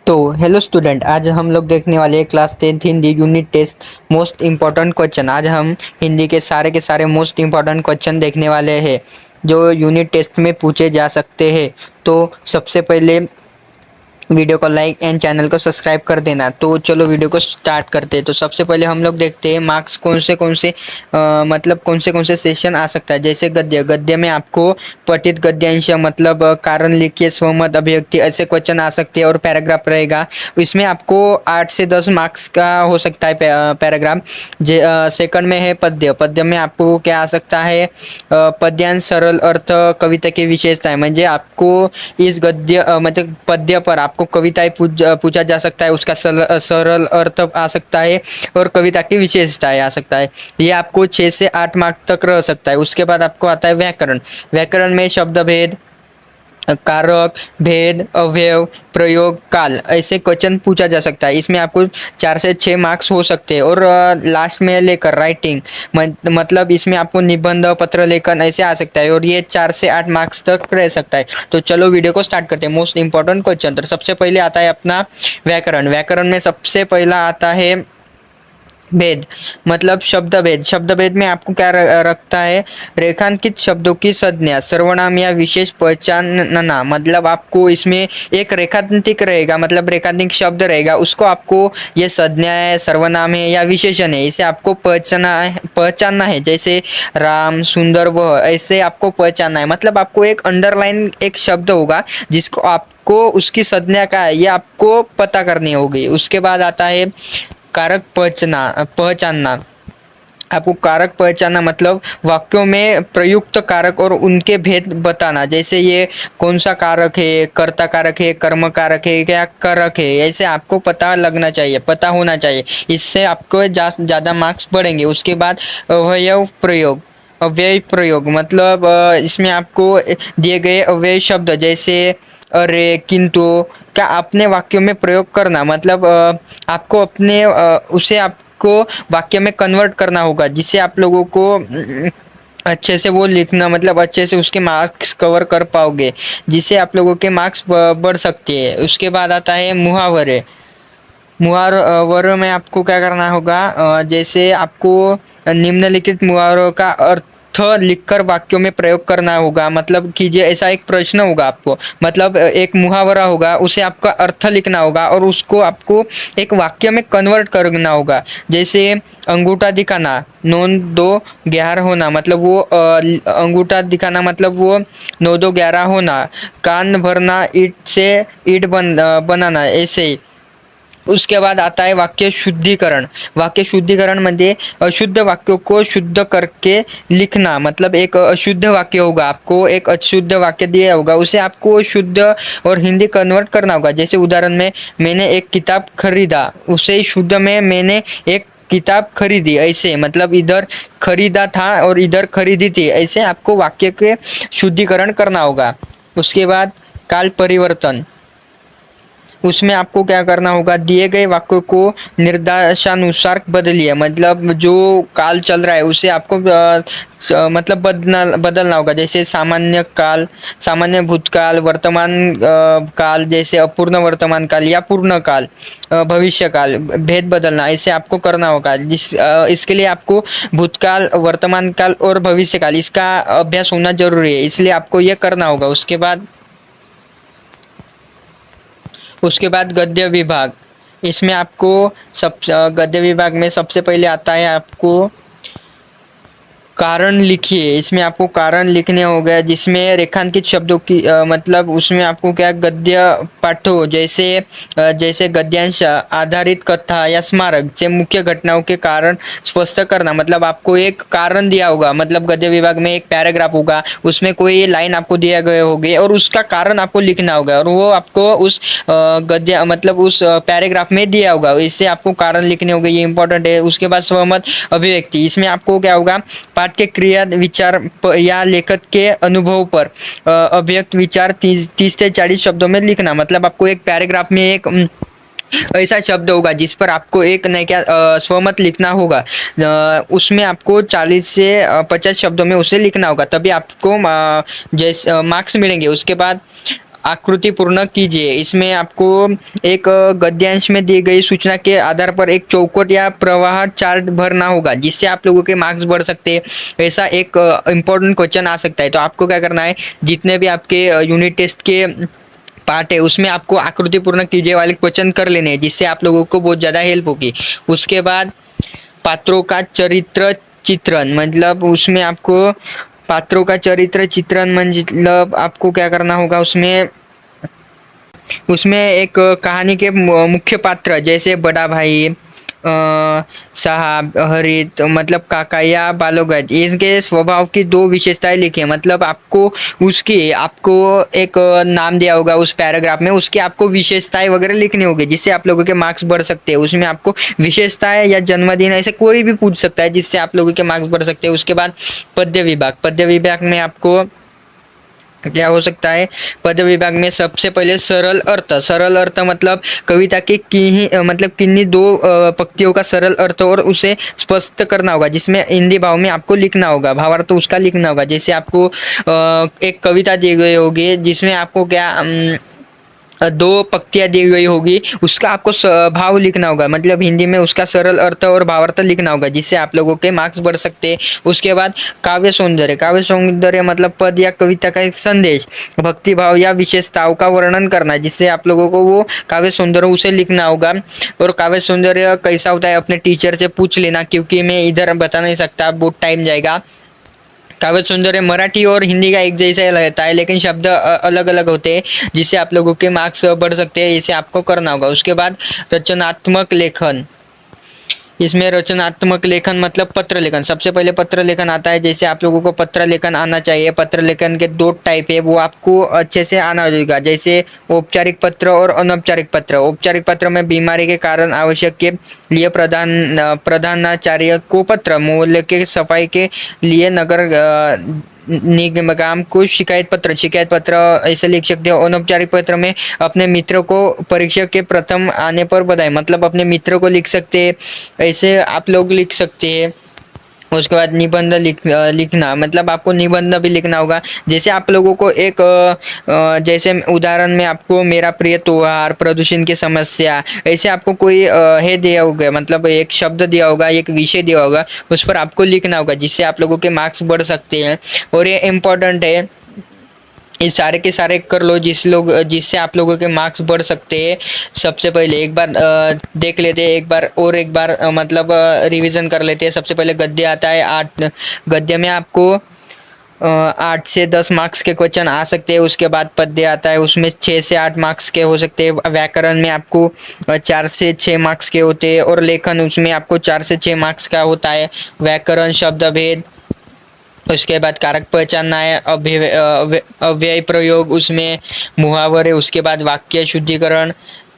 तो hello student, आज हम लोग देखने वाले हैं class 10th Hindi unit test most important question. आज हम हिंदी के सारे मोस्ट इम्पॉर्टेंट क्वेश्चन देखने वाले हैं जो यूनिट टेस्ट में पूछे जा सकते हैं। तो सबसे पहले वीडियो को लाइक एंड चैनल को सब्सक्राइब कर देना। तो चलो वीडियो को स्टार्ट करते हैं। तो सबसे पहले हम लोग देखते हैं मार्क्स मतलब कौन से सेशन आ सकता है। जैसे गद्य में आपको पठित गद्यांश मतलब कारण लिखिए, स्वमत, अभिव्यक्ति ऐसे क्वेश्चन आ सकते हैं और पैराग्राफ रहेगा। इसमें आपको 8 से 10 मार्क्स का हो सकता है पैराग्राफ। सेकंड में है पद्य में आपको क्या आ सकता है, पद्यांश, सरल अर्थ, कविता की विशेषताएं। म्हणजे आपको इस मतलब पद्य पर आपको कविताएं पूछा जा सकता है, उसका सरल अर्थ आ सकता है और कविता की विशेषताएं आ सकता है। ये आपको 6 से 8 मार्क तक रह सकता है। उसके बाद आपको आता है व्याकरण में शब्द भेद, कारक, भेद, अवयव, प्रयोग, काल ऐसे क्वेश्चन पूछा जा सकता है। इसमें आपको 4 से 6 मार्क्स हो सकते हैं। और लास्ट में लेकर राइटिंग मतलब इसमें आपको निबंध, पत्र लेखन ऐसे आ सकता है और ये 4 से 8 मार्क्स तक रह सकता है। तो चलो वीडियो को स्टार्ट करते हैं। Most important question. तो सबसे पहले आता है अपना व्याकरण में सबसे पहला आता है भेद मतलब शब्द भेद में आपको क्या रखता है, रेखांकित शब्दों की संज्ञा, सर्वनाम या विशेष पहचानना। मतलब आपको इसमें एक रेखांकित रहेगा, मतलब रेखांकित शब्द रहेगा, उसको आपको ये संज्ञा है, सर्वनाम है या विशेषण है, इसे आपको पहचानना है। जैसे राम, सुंदर, वह ऐसे आपको पहचानना है। मतलब आपको एक अंडरलाइन एक शब्द होगा जिसको आपको उसकी संज्ञा का है ये आपको पता करनी होगी। उसके बाद आता है कारक पहचानना। आपको कारक पहचानना मतलब वाक्यों में प्रयुक्त कारक और उनके भेद बताना। जैसे ये कौन सा कारक है, कर्ता कारक है, कर्म कारक है, क्या कारक है, ऐसे आपको पता लगना चाहिए, पता होना चाहिए। इससे आपको ज़्यादा मार्क्स बढ़ेंगे। उसके बाद अव्यय प्रयोग मतलब इसमें आपको दिए गए अव्यय शब्द जैसे अरे, किंतु का अपने वाक्यों में प्रयोग करना। मतलब आपको अपने उसे आपको वाक्य में कन्वर्ट करना होगा, जिससे आप लोगों को अच्छे से वो लिखना, मतलब अच्छे से उसके मार्क्स कवर कर पाओगे, जिससे आप लोगों के मार्क्स बढ़ सकते हैं। उसके बाद आता है मुहावरों में आपको क्या करना होगा, जैसे आपको निम्नलिखित मुहावरों का अर्थ लिखकर वाक्यों में प्रयोग करना होगा। मतलब कीजिए ऐसा एक प्रश्न होगा आपको, मतलब एक मुहावरा होगा, उसे आपका अर्थ लिखना होगा और उसको आपको एक वाक्य में कन्वर्ट करना होगा। जैसे अंगूठा दिखाना, नौ दो 11 होना, मतलब वो अंगूठा दिखाना मतलब वो 9 2 11 होना। कान भरना, ईट से ईट बनाना, ऐसे। उसके बाद आता है वाक्य शुद्धिकरण म्हणजे अशुद्ध वाक्यों को शुद्ध करके लिखना। मतलब एक अशुद्ध वाक्य होगा, आपको एक अशुद्ध वाक्य दिया होगा, उसे आपको शुद्ध और हिंदी कन्वर्ट करना होगा। जैसे उदाहरण में मैंने एक किताब खरीदा, उसे शुद्ध में मैंने एक किताब खरीदी, ऐसे। मतलब इधर खरीदा था और इधर खरीदी थी, ऐसे आपको वाक्य के शुद्धिकरण करना होगा। उसके बाद काल परिवर्तन, उसमें आपको क्या करना होगा, दिए गए वाक्यों को निर्देशानुसार बदलिए। मतलब जो काल चल रहा है उसे आपको मतलब बदलना होगा। जैसे सामान्य काल, सामान्य भूतकाल, वर्तमान काल जैसे अपूर्ण वर्तमान काल या पूर्ण काल, भविष्य काल, भेद बदलना, ऐसे आपको करना होगा। इसके लिए आपको भूतकाल, वर्तमान काल और भविष्य काल इसका अभ्यास होना जरूरी है, इसलिए आपको ये करना होगा। उसके बाद गद्य विभाग, इसमें आपको गद्य विभाग में सबसे पहले आता है आपको कारण लिखिए। इसमें आपको कारण लिखने हो गया, जिसमें रेखांकित शब्दों की मतलब उसमें आपको क्या गद्य पाठ हो, जैसे गद्यांश आधारित कथा या स्मारक से मुख्य घटनाओं के कारण स्पष्ट करना। मतलब आपको एक कारण दिया होगा, मतलब गद्य विभाग में एक पैराग्राफ होगा, उसमें कोई लाइन आपको दिया गए होगी और उसका कारण आपको लिखना होगा और वो आपको उस गद्य मतलब उस पैराग्राफ में दिया होगा, इससे आपको कारण लिखने होंगे, ये इंपॉर्टेंट है। उसके बाद स्वमत अभिव्यक्ति, इसमें आपको क्या होगा, पाठ के क्रिया विचार या लेखक के अनुभव पर अभिव्यक्त विचार 30 से 40 शब्दों में लिखना। मतलब आपको एक पैराग्राफ में एक ऐसा शब्द होगा जिस पर आपको एक नहीं क्या स्वमत लिखना होगा, उसमें आपको 40 से 50 शब्दों में उसे लिखना होगा, तभी आपको जैसे मार्क्स मिलेंगे। उसके बाद आकृति पूर्ण कीजिए। इसमें आपको एक गद्यांश में दी गई सूचना के आधार पर एक चौखट या प्रवाह चार्ट भरना होगा, जिससे आप लोगों के मार्क्स बढ़ सकते हैं। ऐसा एक इम्पोर्टेंट क्वेश्चन आ सकता है। तो आपको क्या करना है, जितने भी आपके यूनिट टेस्ट के पार्ट है उसमें आपको आकृति पूर्ण कीजिए वाले क्वेश्चन कर लेने हैं, जिससे आप लोगों को बहुत ज़्यादा हेल्प होगी। उसके बाद पात्रों का चरित्र चित्रण, मतलब उसमें आपको पात्रों का चरित्र चित्रण मतलब आपको क्या करना होगा, उसमें उसमें एक कहानी के मुख्य पात्र जैसे बड़ा भाई, साहब, हरित मतलब काका या बालोगज, इनके स्वभाव की दो विशेषताएं लिखिए। मतलब आपको उसकी आपको एक नाम दिया होगा उस पैराग्राफ में, उसकी आपको विशेषताएं वगैरह लिखनी होगी, जिससे आप लोगों के मार्क्स बढ़ सकते हैं। उसमें आपको विशेषताएं या जन्मदिन ऐसे कोई भी पूछ सकता है, जिससे आप लोगों के मार्क्स बढ़ सकते हैं। उसके बाद पद्य विभाग में आपको क्या हो सकता है, पद्य विभाग में सबसे पहले सरल अर्थ मतलब कविता के मतलब किन्हीं दो पंक्तियों का सरल अर्थ और उसे स्पष्ट करना होगा, जिसमें हिंदी भाव में आपको लिखना होगा, भावार्थ उसका लिखना होगा। जैसे आपको एक कविता दी गई होगी जिसमें आपको क्या दो पंक्तियां दी गई होगी, उसका आपको भाव लिखना होगा, मतलब हिंदी में उसका सरल अर्थ और भावार्थ लिखना होगा, जिससे आप लोगों के मार्क्स बढ़ सकते हैं। उसके बाद काव्य सौंदर्य मतलब पद या कविता का एक संदेश, भक्ति भाव या विशेषताओं का वर्णन करना, जिससे आप लोगों को वो काव्य सौंदर्य उसे लिखना होगा। और काव्य सौंदर्य कैसा होता है अपने टीचर से पूछ लेना, क्योंकि मैं इधर बता नहीं सकता, बहुत टाइम जाएगा। काव्य सौंदर्य मराठी और हिंदी का एक जैसा रहता है, लेकिन शब्द अलग अलग होते हैं, जिससे आप लोगों के मार्क्स बढ़ सकते हैं। इसे आपको करना होगा। उसके बाद रचनात्मक लेखन, इसमें रचनात्मक लेखन मतलब पत्र लेखन। सबसे पहले पत्र लेखन आता है, जैसे आप लोगों को पत्र लेखन आना चाहिए। पत्र लेखन के दो टाइप है, वो आपको अच्छे से आना होगा, जैसे औपचारिक पत्र और अनौपचारिक पत्र। औपचारिक पत्र में बीमारी के कारण आवश्यक के लिए प्रधानाचार्य को पत्र, मोहल्ले के सफाई के लिए नगर निगम को शिकायत पत्र ऐसे लिख सकते हो। अनौपचारिक पत्र में अपने मित्र को परीक्षा के प्रथम आने पर बधाई, मतलब अपने मित्र को लिख सकते हैं, ऐसे आप लोग लिख सकते हैं। उसके बाद निबंध लिखना, मतलब आपको निबंध भी लिखना होगा। जैसे आप लोगों को एक जैसे उदाहरण में आपको मेरा प्रिय त्योहार, प्रदूषण की समस्या, ऐसे आपको कोई है दिया होगा, मतलब एक शब्द दिया होगा, एक विषय दिया होगा, उस पर आपको लिखना होगा, जिससे आप लोगों के मार्क्स बढ़ सकते हैं। और ये इम्पोर्टेंट है, ये सारे के सारे कर लो जिससे आप लोगों के मार्क्स बढ़ सकते हैं। सबसे पहले एक बार देख लेते हैं, एक बार मतलब रिवीजन कर लेते हैं। सबसे पहले गद्य आता है 8। गद्य में आपको 8 से 10 मार्क्स के क्वेश्चन आ सकते हैं। उसके बाद पद्य आता है, उसमें 6 से 8 मार्क्स के हो सकते हैं। व्याकरण में आपको 4 से 6 मार्क्स के होते हैं। और लेखन उसमें आपको 4 से 6 मार्क्स का होता है। व्याकरण, शब्द भेद, उसके बाद कारक पहचानना है, अव्यय प्रयोग, उसमें मुहावरे, उसके बाद वाक्य शुद्धिकरण,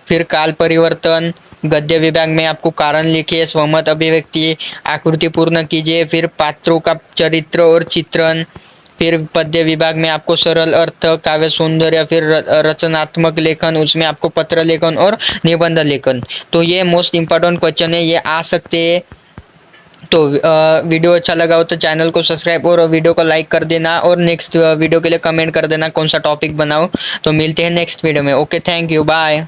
फिर काल परिवर्तन। गद्य विभाग में आपको कारण लिखिए, स्वमत अभिव्यक्ति, आकृति पूर्ण कीजिए, फिर पात्रों का चरित्र और चित्रण। फिर पद्य विभाग में आपको सरल अर्थ, काव्य सौंदर्य, फिर रचनात्मक लेखन, उसमें आपको पत्र लेखन और निबंध लेखन। तो ये मोस्ट इम्पोर्टेंट क्वेश्चन है, ये आ सकते हैं। तो वीडियो अच्छा लगा हो तो चैनल को सब्सक्राइब और वीडियो को लाइक कर देना, और नेक्स्ट वीडियो के लिए कमेंट कर देना कौन सा टॉपिक बनाओ। तो मिलते हैं नेक्स्ट वीडियो में। Okay, thank you, bye.